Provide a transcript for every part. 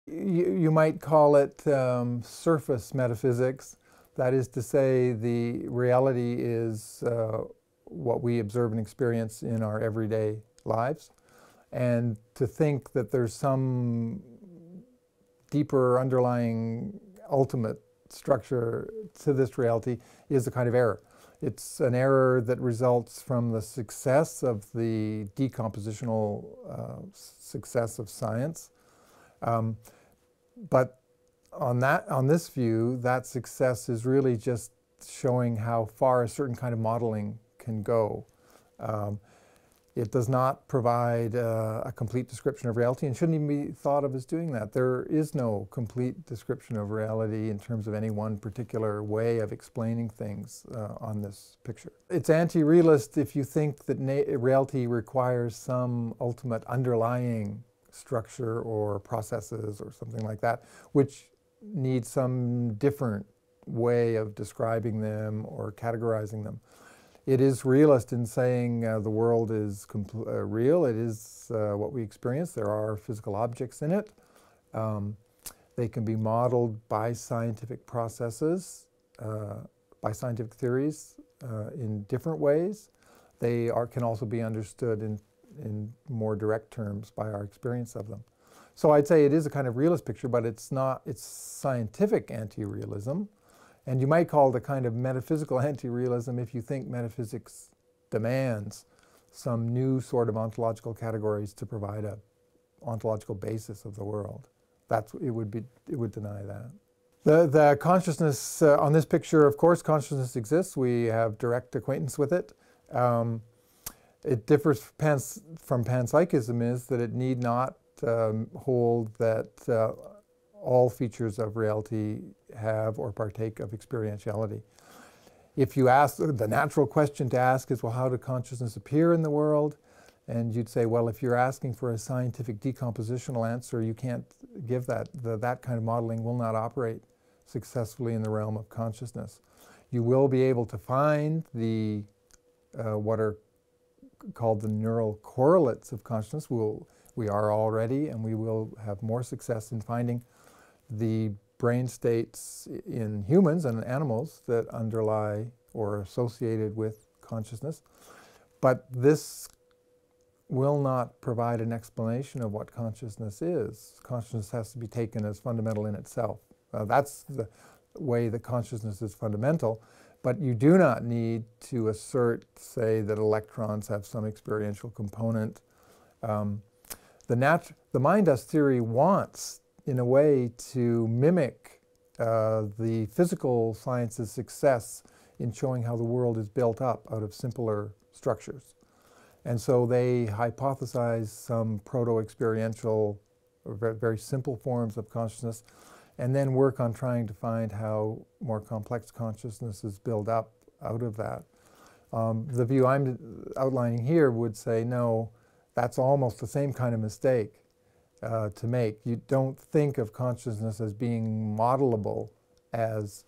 You might call it surface metaphysics. That is to say, the reality is what we observe and experience in our everyday lives. And to think that there's some deeper underlying ultimate structure to this reality is a kind of error. It's an error that results from the success of the decompositional success of science. But on this view, that success is really just showing how far a certain kind of modeling can go. It does not provide a complete description of reality and shouldn't even be thought of as doing that. There is no complete description of reality in terms of any one particular way of explaining things on this picture. It's anti-realist if you think that reality requires some ultimate underlying structure or processes or something like that, which need some different way of describing them or categorizing them. It is realist in saying the world is real. It is what we experience. There are physical objects in it. They can be modeled by scientific processes, by scientific theories in different ways. They can also be understood in more direct terms by our experience of them. So I'd say it is a kind of realist picture, but it's scientific anti-realism. And you might call it a kind of metaphysical anti-realism if you think metaphysics demands some new sort of ontological categories to provide an ontological basis of the world. It would deny that. The consciousness on this picture, of course, consciousness exists. We have direct acquaintance with it. It differs from panpsychism is that it need not hold that all features of reality have or partake of experientiality. If you ask, the natural question to ask is, well, how did consciousness appear in the world? And you'd say, well, if you're asking for a scientific decompositional answer, you can't give that. That kind of modeling will not operate successfully in the realm of consciousness. You will be able to find what are called the neural correlates of consciousness. We are already, and we will have more success in finding the brain states in humans and animals that underlie or are associated with consciousness. But this will not provide an explanation of what consciousness is. Consciousness has to be taken as fundamental in itself. That's the way that consciousness is fundamental. But you do not need to assert, say, that electrons have some experiential component. The mind-us theory wants, in a way, to mimic the physical science's success in showing how the world is built up out of simpler structures. And so they hypothesize some proto-experiential, or very simple forms of consciousness, and then work on trying to find how more complex consciousness is built up out of that. The view I'm outlining here would say, no, that's almost the same kind of mistake to make. You don't think of consciousness as being modelable as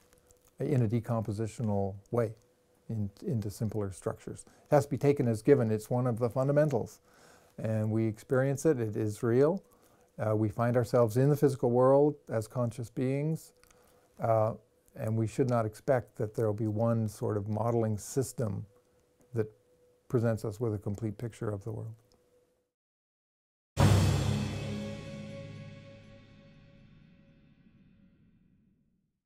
in a decompositional way into simpler structures. It has to be taken as given. It's one of the fundamentals. And we experience it. It is real. We find ourselves in the physical world as conscious beings. And we should not expect that there will be one sort of modeling system that presents us with a complete picture of the world.